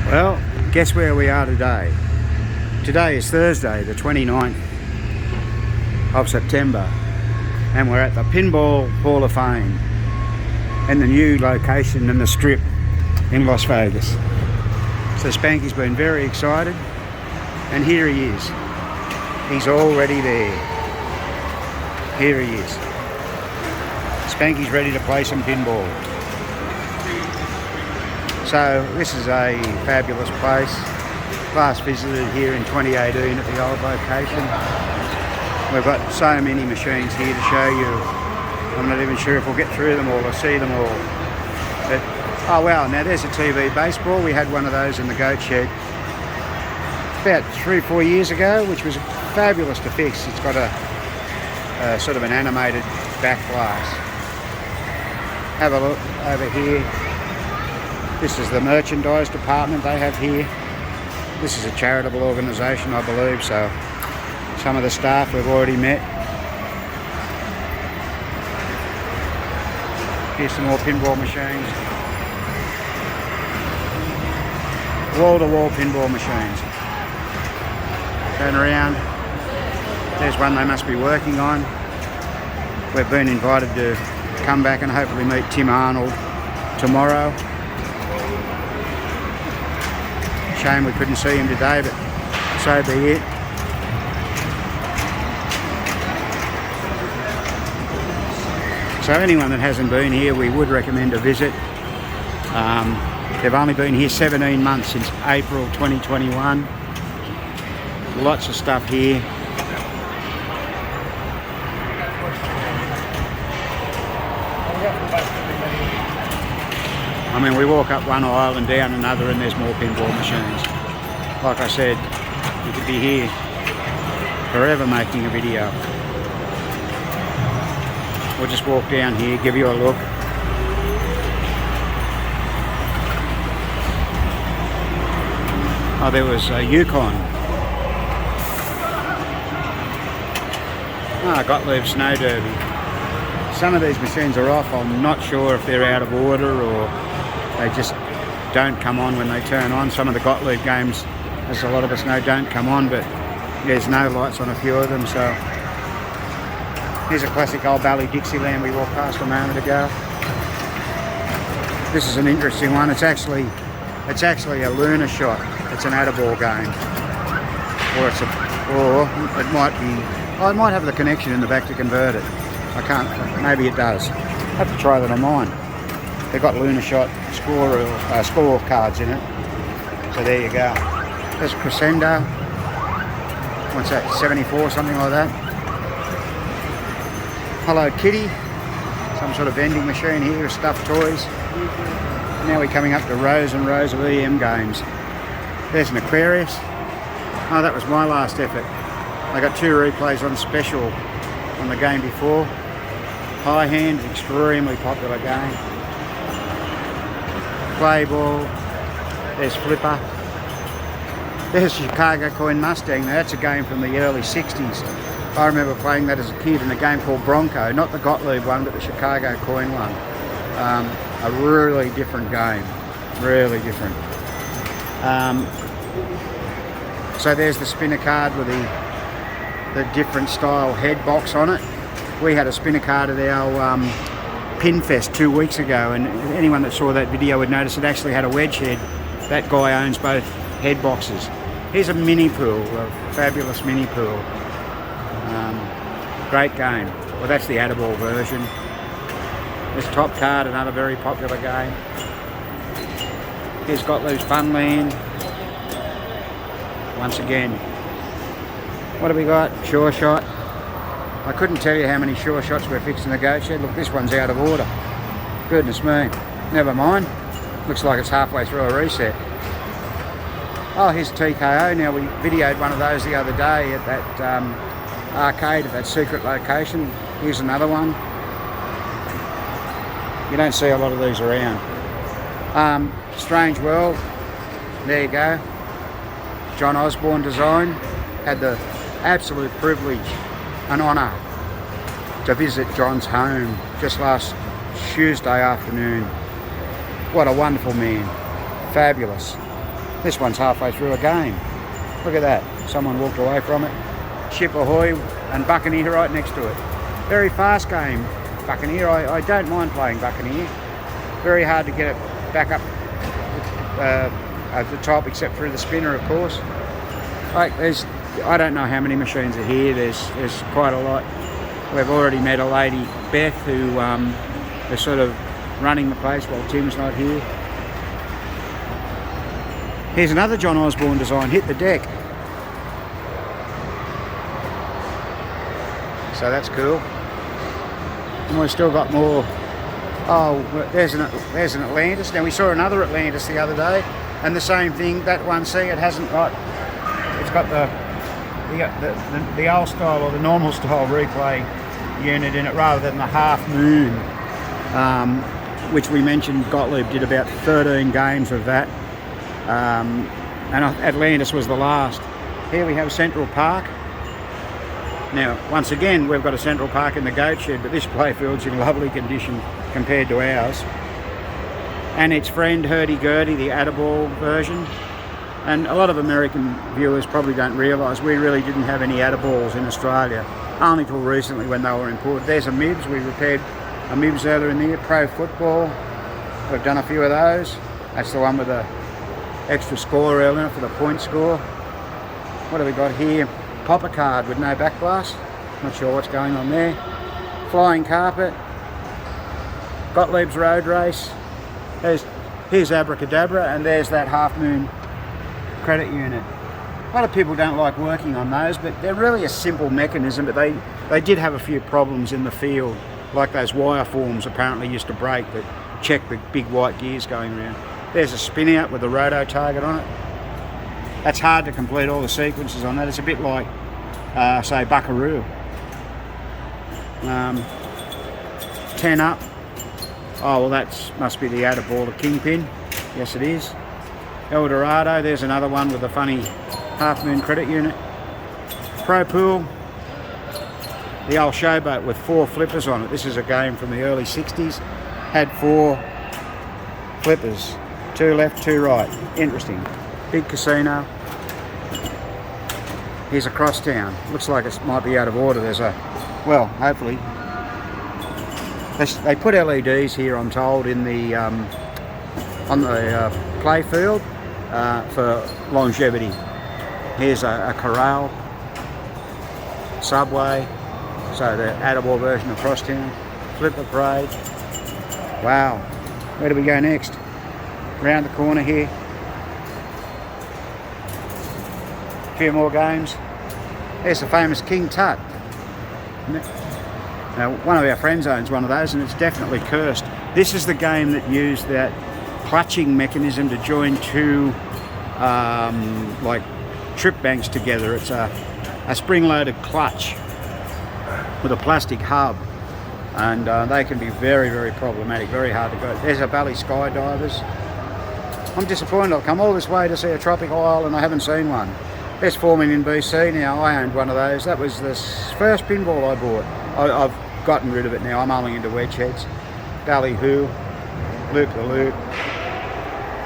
Well, guess where we are today? Today is Thursday, the 29th of September, and we're at the Pinball Hall of Fame in the new location in the Strip in Las Vegas. So Spanky's been very excited, and here he is. He's already there. Here he is. Spanky's ready to play some pinball. So this is a fabulous place. Last visited here in 2018 at the old location. We've got so many machines here to show you. I'm not even sure if we'll get through them all or see them all. But, oh wow, now there's a TV baseball. We had one of those in the goat shed about 3 or 4 years ago, which was fabulous to fix. It's got a sort of an animated back glass. Have a look over here. This is the merchandise department they have here. This is a charitable organisation, I believe, so some of the staff we've already met. Here's some more pinball machines. Wall-to-wall pinball machines. Turn around. There's one they must be working on. We've been invited to come back and hopefully meet Tim Arnold tomorrow. Shame we couldn't see him today, but so be it. So anyone that hasn't been here, we would recommend a visit. They've only been here 17 months, since April 2021. Lots of stuff here. I mean, we walk up one aisle and down another and there's more pinball machines. Like I said, you could be here forever making a video. We'll just walk down here, give you a look. Oh, there was a Yukon. Ah, Gottlieb Snow Derby. Some of these machines are off. I'm not sure if they're out of order or they just don't come on when they turn on. Some of the Gottlieb games, as a lot of us know, don't come on, but there's no lights on a few of them. So here's a classic old Bally Dixieland we walked past a moment ago. This is an interesting one. It's actually a lunar shot. It's an Addaball game, or it might be. Oh, it might have the connection in the back to convert it. I can't. Maybe it does. I have to try that on mine. They've got lunar shot score cards in it. So there you go. There's Crescendo. What's that? 74, something like that. Hello Kitty. Some sort of vending machine here with stuffed toys. Now we're coming up to rows and rows of EM games. There's an Aquarius. Oh, that was my last effort. I got 2 replays on special on the game before. High Hand, extremely popular game. Play ball. There's Flipper. There's Chicago Coin Mustang. Now that's a game from the early 60s. I remember playing that as a kid in a game called Bronco. Not the Gottlieb one, but the Chicago Coin one. A really different game. Really different. So there's the spinner card with the different style head box on it. We had a spinner card at our Pin Fest 2 weeks ago, and anyone that saw that video would notice it actually had a wedge head. That guy owns both head boxes. Here's a mini pool, a fabulous mini pool. Great game. Well, that's the Addaball version. This Top Card, another very popular game. Here's Gottlieb's Funland. Once again. What have we got? Sure Shot. I couldn't tell you how many Sure Shots we're fixing the goat shed. Look, this one's out of order. Goodness me. Never mind. Looks like it's halfway through a reset. Oh, here's TKO. Now, we videoed one of those the other day at that arcade at that secret location. Here's another one. You don't see a lot of these around. Strange World. There you go. John Osborne design. Had the absolute privilege and honour to visit John's home just last Tuesday afternoon. What a wonderful man. Fabulous. This one's halfway through a game. Look at that. Someone walked away from it. Ship Ahoy and Buccaneer right next to it. Very fast game, Buccaneer. I don't mind playing Buccaneer. Very hard to get it back up at the top, except through the spinner, of course. I don't know how many machines are here. There's quite a lot. We've already met a lady, Beth, who is sort of running the place while Tim's not here. Here's another John Osborne design, Hit the Deck. So that's cool. And we've still got more. Oh, there's an Atlantis. Now we saw another Atlantis the other day, and the same thing. That one, see, it's got the old style or the normal style replay unit in it rather than the half moon, which we mentioned Gottlieb did about 13 games of that. And Atlantis was the last. Here we have Central Park. Now, once again, we've got a Central Park in the goat shed, but this playfield's in lovely condition compared to ours. And its friend, Hurdy-Gurdy, the Addaball version. And a lot of American viewers probably don't realise we really didn't have any Attaballs in Australia, only till recently when they were imported. There's a Mibs. We repaired a Mibs earlier in the year. Pro Football. We've done a few of those. That's the one with the extra score earlier for the point score. What have we got here? Popper card with no back glass. Not sure what's going on there. Flying carpet. Gottlieb's Road Race. Here's Abracadabra, and there's that half moon credit unit. A lot of people don't like working on those, but they're really a simple mechanism, but they did have a few problems in the field, like those wire forms apparently used to break that check the big white gears going around. There's a spin out with a roto target on it. That's hard to complete all the sequences on that. It's a bit like, say, Buckaroo. 10 up. Oh, well, that must be the Addaball, the Kingpin. Yes, it is. El Dorado, there's another one with a funny half moon credit unit. Pro Pool, the old showboat with 4 flippers on it. This is a game from the early 60s. Had 4 flippers, 2 left, 2 right. Interesting. Big casino. Here's a crosstown. Looks like it might be out of order. There's a, well, hopefully. They put LEDs here, I'm told, in the on the play field for longevity. Here's a corral, subway, so the Addaball version of crosstown, flipper parade. Wow, where do we go next? Round the corner here. A few more games. There's the famous King Tut. Now, one of our friends owns one of those, and it's definitely cursed. This is the game that used that clutching mechanism to join 2 like trip banks together. It's a spring-loaded clutch with a plastic hub, and they can be very, very problematic, very hard to go. There's a Bally Skydivers. I'm disappointed. I've come all this way to see a tropical isle and I haven't seen one. Best forming in BC now. I owned one of those. That was the first pinball I bought. I've gotten rid of it now. I'm only into wedge heads. Ballyhoo, Loop the Loop.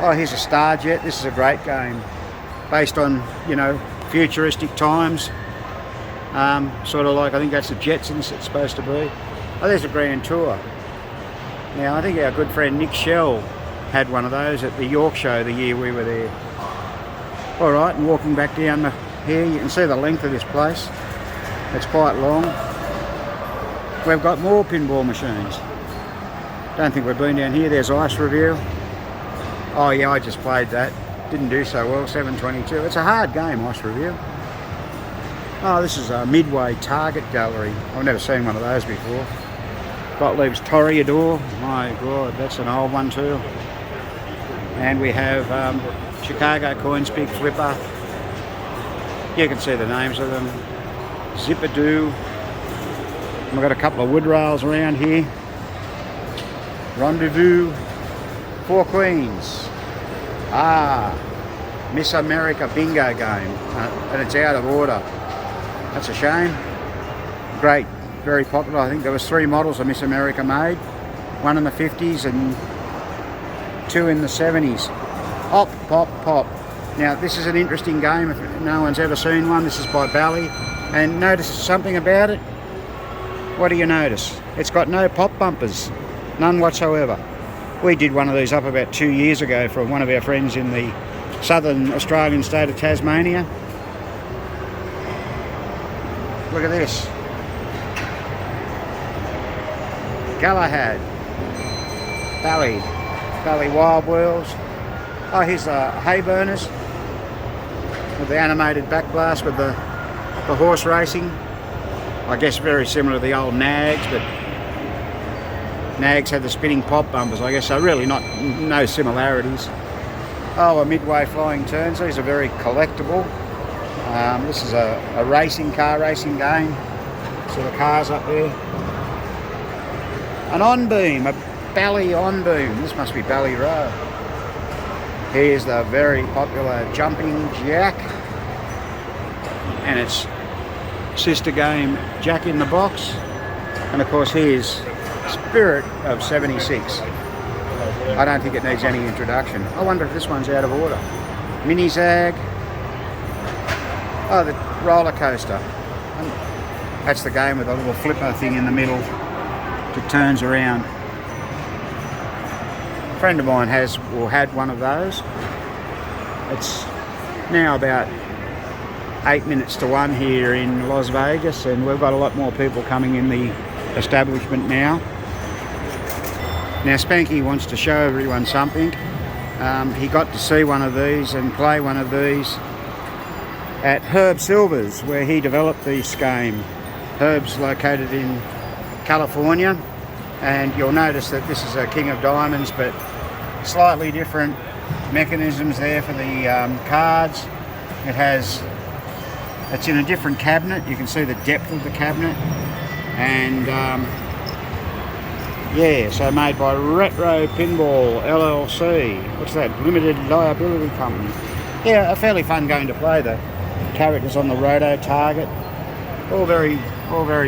Oh, here's a Starjet. This is a great game, based on, you know, futuristic times. Sort of like, I think that's the Jetsons it's supposed to be. Oh, there's a Grand Tour. Now, I think our good friend Nick Shell had one of those at the York show the year we were there. All right, and walking back down here, you can see the length of this place. It's quite long. We've got more pinball machines. Don't think we've been down here. There's Ice Review. Oh yeah, I just played that. Didn't do so well, 722. It's a hard game, Ice Review. Oh, this is a Midway Target Gallery. I've never seen one of those before. Gottlieb's Toreador. My God, that's an old one too. And we have Chicago Coins Big Flipper. You can see the names of them. Zippadoo. We've got a couple of wood rails around here. Rendezvous. 4 Queens. Miss America bingo game. And it's out of order. That's a shame. Great, very popular. I think there was 3 models of Miss America made. 1 in the 50s and 2 in the 70s. Pop, pop, pop. Now this is an interesting game if no one's ever seen one. This is by Bally, and notice something about it. What do you notice? It's got no pop bumpers, none whatsoever. We did one of these up about 2 years ago for one of our friends in the southern Australian state of Tasmania. Look at this. Galahad, Bally Wild Wheels. Oh, here's the hay burners with the animated backblast with the horse racing. I guess very similar to the old Nags, but Nags had the spinning pop bumpers, I guess, so really no similarities. Oh, a Midway Flying Turns. These are very collectible. This is a car racing game. So the cars up there. An on-beam, a Bally on-beam. This must be Bally Row. Here's the very popular Jumping Jack. And its sister game, Jack in the Box. And of course here's Spirit of 76. I don't think it needs any introduction. I wonder if this one's out of order. Mini Zag. Oh, the roller coaster. That's the game with a little flipper thing in the middle that turns around. A friend of mine had one of those. It's now about 8 minutes to 1 here in Las Vegas, and we've got a lot more people coming in the establishment now. Now Spanky wants to show everyone something. He got to see one of these and play one of these at Herb Silver's, where he developed this game. Herb's located in California, and you'll notice that this is a King of Diamonds, but slightly different mechanisms there for the cards. It's in a different cabinet. You can see the depth of the cabinet, and yeah, so made by Retro Pinball LLC. What's that? Limited Liability Company. Yeah, a fairly fun game to play. The characters on the roto target, all very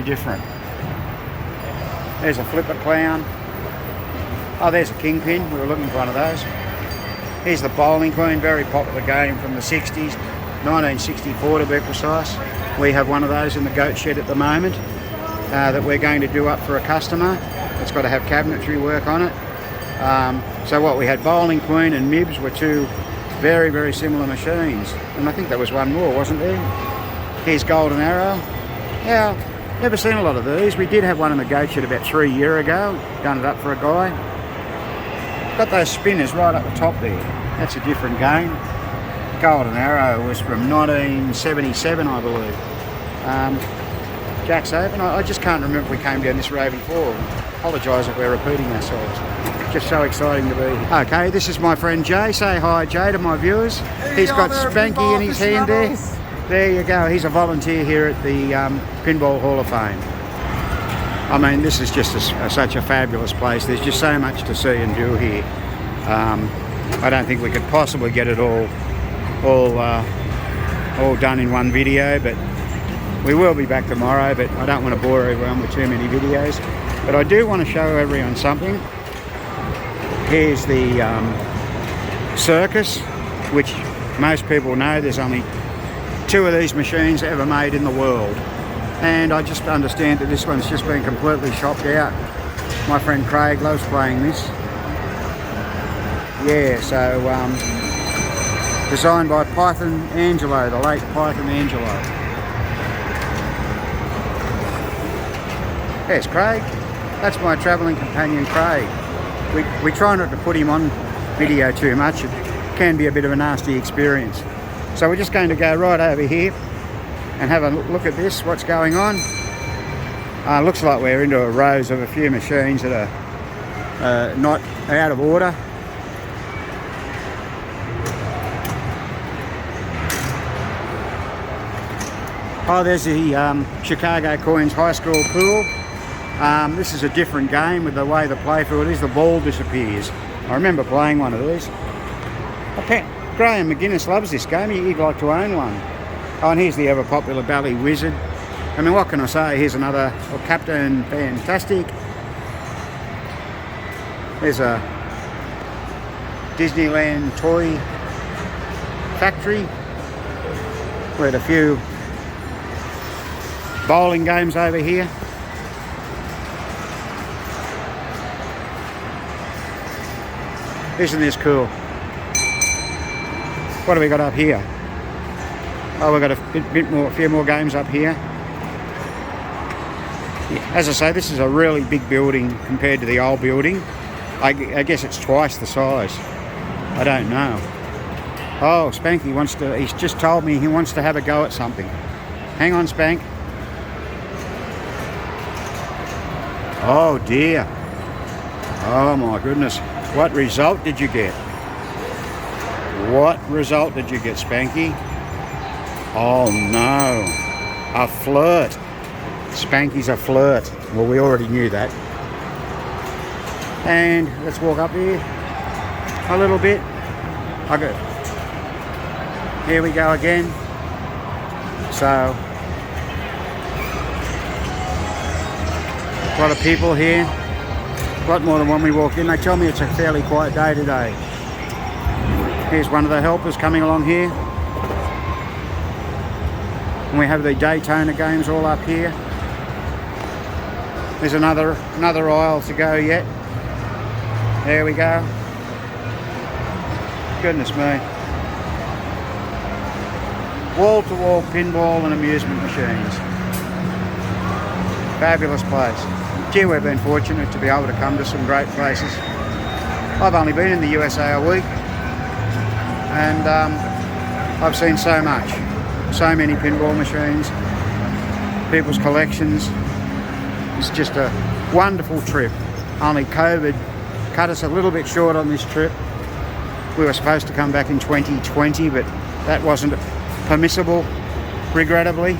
different. There's a flipper clown. Oh, there's a kingpin. We were looking for one of those. Here's the bowling queen, very popular game from the 60s, 1964 to be precise. We have one of those in the goat shed at the moment that we're going to do up for a customer. It's got to have cabinetry work on it. So what we had, Bowling Queen and Mibs were two very, very similar machines. And I think there was one more, wasn't there? Here's Golden Arrow. Yeah, never seen a lot of these. We did have one in the goat shed about 3 years ago. Done it up for a guy. Got those spinners right up the top there. That's a different game. Golden Arrow was from 1977, I believe. Jack's Open. I just can't remember if we came down this road before. Apologise if we're repeating ourselves. Just so exciting to be here. Okay, this is my friend Jay. Say hi, Jay, to my viewers. He's got Spanky in his hand there. There you go. He's a volunteer here at the Pinball Hall of Fame. I mean, this is just such a fabulous place. There's just so much to see and do here. I don't think we could possibly get it all done in one video, but we will be back tomorrow. But I don't want to bore everyone with too many videos. But I do want to show everyone something. Here's the Circus, which most people know there's only 2 of these machines ever made in the world. And I just understand that this one's just been completely shopped out. My friend Craig loves playing this. Yeah, so designed by Python Angelo, the late Python Angelo. There's Craig. That's my travelling companion, Craig. We try not to put him on video too much. It can be a bit of a nasty experience. So we're just going to go right over here and have a look at this, what's going on. Looks like we're into a rows of a few machines that are not out of order. Oh, there's the Chicago Coins High School Pool. This is a different game with the way the playfield is. The ball disappears. I remember playing one of these. Graham McGuinness loves this game. He'd like to own one. Oh, and here's the ever popular Bally Wizard. I mean, what can I say? Here's another Captain Fantastic. There's a Disneyland toy factory. We had a few bowling games over here. Isn't this cool? What have we got up here? Oh, we've got a few more games up here. Yeah, as I say, this is a really big building compared to the old building. I guess it's twice the size. I don't know. Oh, Spanky wants to, he's just told me he wants to have a go at something. Hang on, Spank. Oh dear. Oh my goodness. What result did you get? What result did you get, Spanky? Oh no. A flirt. Spanky's a flirt. Well, we already knew that. And let's walk up here a little bit. Okay. Here we go again. So, a lot of people here. A lot more than when we walked in. They tell me it's a fairly quiet day today. Here's one of the helpers coming along here. And we have the Daytona games all up here. There's another aisle to go yet. There we go. Goodness me. Wall-to-wall pinball and amusement machines. Fabulous place. Gee, we've been fortunate to be able to come to some great places. I've only been in the USA a week, and I've seen so much. So many pinball machines, people's collections. It's just a wonderful trip. Only COVID cut us a little bit short on this trip. We were supposed to come back in 2020, but that wasn't permissible, regrettably.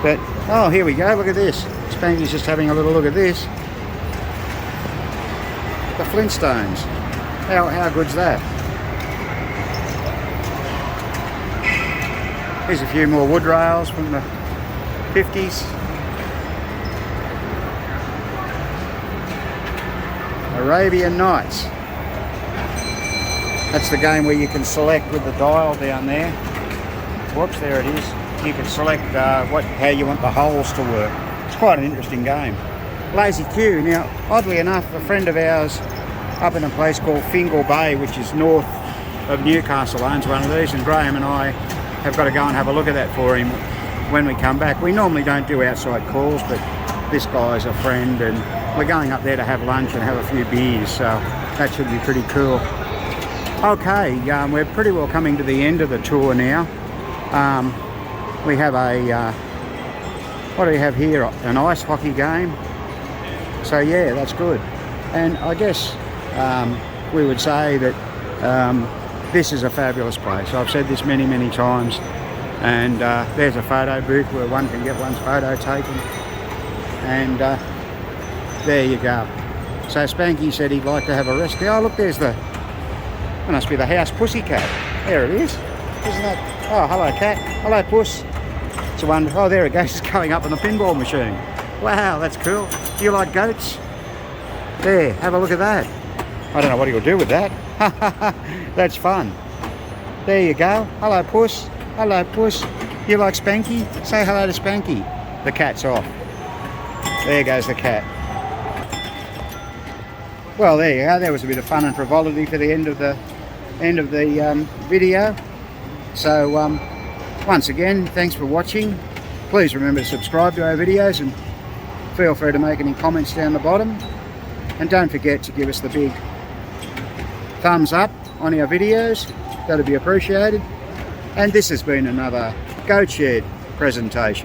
But, oh, here we go, look at this. Spanky's just having a little look at this. The Flintstones. How good's that? Here's a few more wood rails from the 50s. Arabian Nights. That's the game where you can select with the dial down there. Whoops, there it is. You can select how you want the holes to work. It's quite an interesting game. Lazy Q. Now, oddly enough, a friend of ours up in a place called Fingal Bay, which is north of Newcastle, owns one of these, and Graham and I have got to go and have a look at that for him when we come back. We normally don't do outside calls, but this guy's a friend, and we're going up there to have lunch and have a few beers, so that should be pretty cool. Okay, we're pretty well coming to the end of the tour now. We have a, what do we have here? An ice hockey game. So yeah, that's good. And I guess we would say that this is a fabulous place. I've said this many, many times. And there's a photo booth where one can get one's photo taken. And there you go. So Spanky said he'd like to have a rest. Oh, look, there's that must be the house pussycat. There it is. Isn't that? Oh, hello cat. Hello puss. It's a wonderful. Oh, there it goes. It's going up on the pinball machine. Wow, that's cool. Do you like goats? There, have a look at that. I don't know what he'll do with that. That's fun. There you go. Hello puss. Hello puss. You like Spanky? Say hello to Spanky. The cat's off. There goes the cat. Well, there you go. There was a bit of fun and frivolity for the end of the video. So once again, thanks for watching. Please remember to subscribe to our videos and feel free to make any comments down the bottom. And don't forget to give us the big thumbs up on our videos. That'd be appreciated. And this has been another Goat Shed presentation.